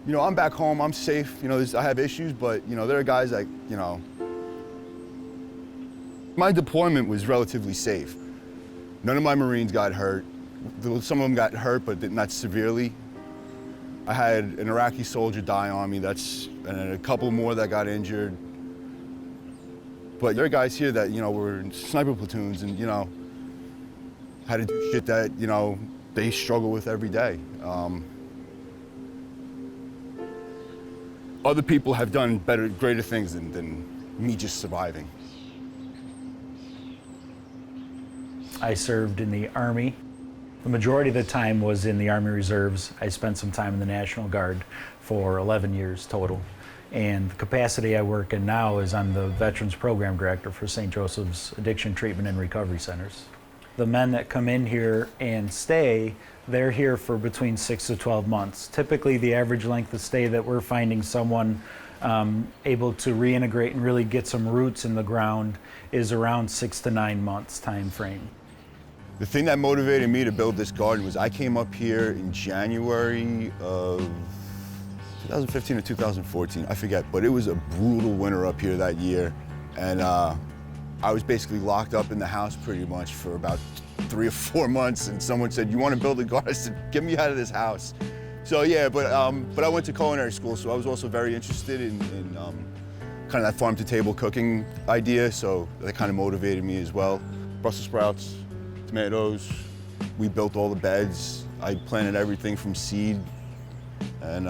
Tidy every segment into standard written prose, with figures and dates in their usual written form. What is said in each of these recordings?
You know, I'm back home, I'm safe, you know, I have issues, but, you know, there are guys that, you know, my deployment was relatively safe. None of my Marines got hurt. Some of them got hurt, but not severely. I had an Iraqi soldier die on me, and a couple more that got injured. But there are guys here that, you know, were in sniper platoons and, you know, had to do shit that, you know, they struggle with every day. Other people have done greater things than me just surviving. I served in the Army. The majority of the time was in the Army Reserves. I spent some time in the National Guard for 11 years total. And the capacity I work in now is I'm the Veterans Program Director for St. Joseph's Addiction Treatment and Recovery Centers. The men that come in here and stay, they're here for between 6 to 12 months. Typically the average length of stay that we're finding someone able to reintegrate and really get some roots in the ground is around 6 to 9 months time frame. The thing that motivated me to build this garden was I came up here in January of 2015 or 2014, I forget, but it was a brutal winter up here that year. And I was basically locked up in the house pretty much for about 3 or 4 months, and someone said, "You want to build a garden?" I said, "Get me out of this house." So yeah, but I went to culinary school, so I was also very interested in kind of that farm-to-table cooking idea, so that kind of motivated me as well. Brussels sprouts, tomatoes, we built all the beds. I planted everything from seed, and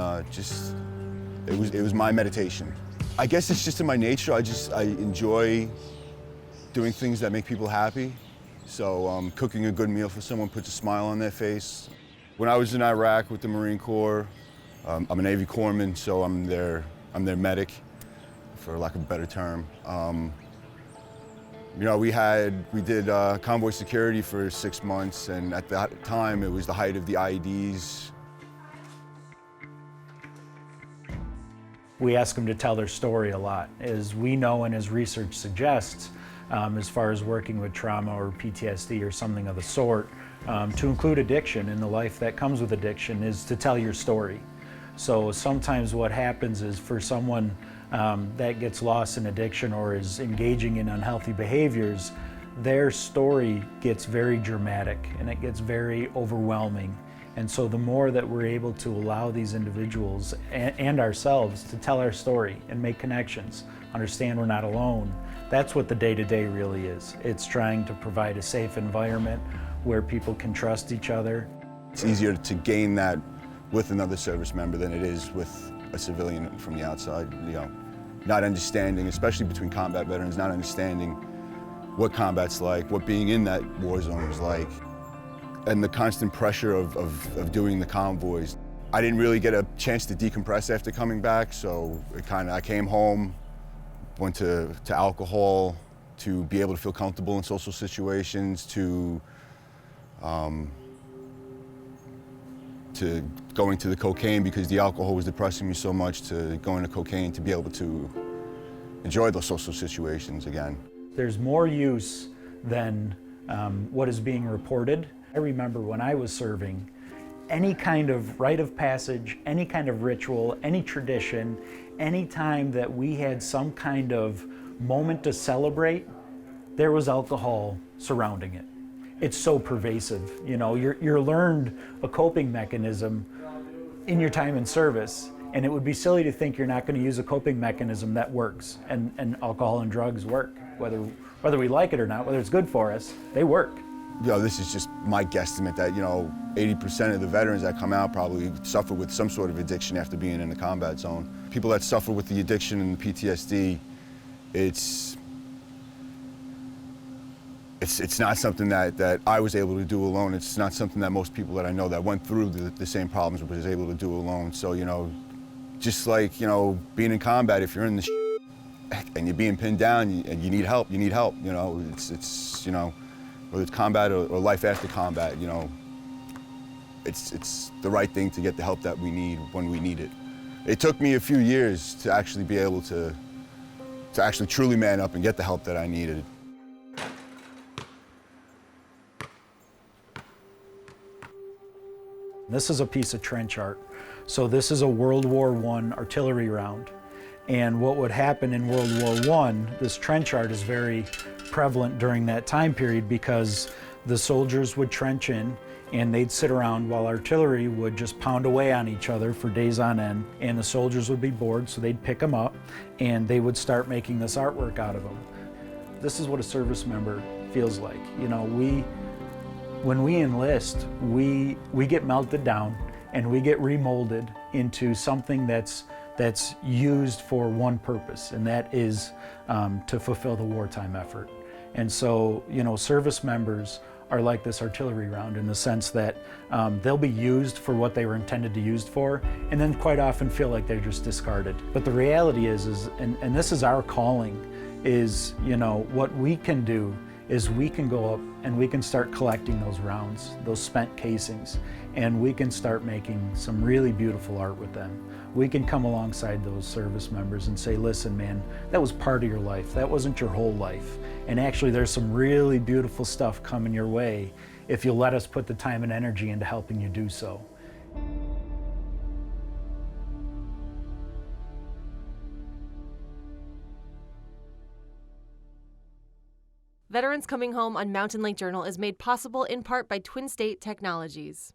it was my meditation. I guess it's just in my nature. I enjoy doing things that make people happy. So cooking a good meal for someone puts a smile on their face. When I was in Iraq with the Marine Corps, I'm a Navy corpsman, so I'm their medic, for lack of a better term. You know, we did convoy security for 6 months, and at that time it was the height of the IEDs. We ask them to tell their story a lot. As we know and as research suggests, as far as working with trauma or PTSD or something of the sort, to include addiction in the life that comes with addiction is to tell your story. So sometimes what happens is for someone that gets lost in addiction or is engaging in unhealthy behaviors, their story gets very dramatic and it gets very overwhelming. And so the more that we're able to allow these individuals and ourselves to tell our story and make connections, understand we're not alone, that's what the day-to-day really is. It's trying to provide a safe environment where people can trust each other. It's easier to gain that with another service member than it is with a civilian from the outside. You know, not understanding, especially between combat veterans, not understanding what combat's like, what being in that war zone is like, and the constant pressure of doing the convoys. I didn't really get a chance to decompress after coming back, so I came home, went to alcohol to be able to feel comfortable in social situations, to going to the cocaine because the alcohol was depressing me so much, to going to cocaine to be able to enjoy those social situations again. There's more use than what is being reported. I remember when I was serving, any kind of rite of passage, any kind of ritual, any tradition, any time that we had some kind of moment to celebrate, there was alcohol surrounding it. It's so pervasive. You know, you're learned a coping mechanism in your time in service, and it would be silly to think you're not going to use a coping mechanism that works. And alcohol and drugs work, whether we like it or not, whether it's good for us, they work. You know, this is just my guesstimate that, you know, 80% of the veterans that come out probably suffer with some sort of addiction after being in the combat zone. People that suffer with the addiction and the PTSD, it's not something that I was able to do alone. It's not something that most people that I know that went through the same problems was able to do alone. So, you know, just like, you know, being in combat, if you're in the and you're being pinned down and you need help, you know, it's you know, whether it's combat or life after combat, you know, it's the right thing to get the help that we need when we need it. It took me a few years to actually be able to actually truly man up and get the help that I needed. This is a piece of trench art. So this is a World War I artillery round. And what would happen in World War I, this trench art is very prevalent during that time period because the soldiers would trench in and they'd sit around while artillery would just pound away on each other for days on end, and the soldiers would be bored, so they'd pick them up and they would start making this artwork out of them. This is what a service member feels like. You know, when we enlist, we get melted down and we get remolded into something that's used for one purpose, and that is to fulfill the wartime effort. And so, you know, service members are like this artillery round in the sense that they'll be used for what they were intended to be used for, and then quite often feel like they're just discarded. But the reality is and this is our calling, is, you know, what we can do is we can go up and we can start collecting those rounds, those spent casings, and we can start making some really beautiful art with them. We can come alongside those service members and say, listen, man, that was part of your life. That wasn't your whole life. And actually, there's some really beautiful stuff coming your way if you'll let us put the time and energy into helping you do so. Veterans Coming Home on Mountain Lake Journal is made possible in part by Twin State Technologies.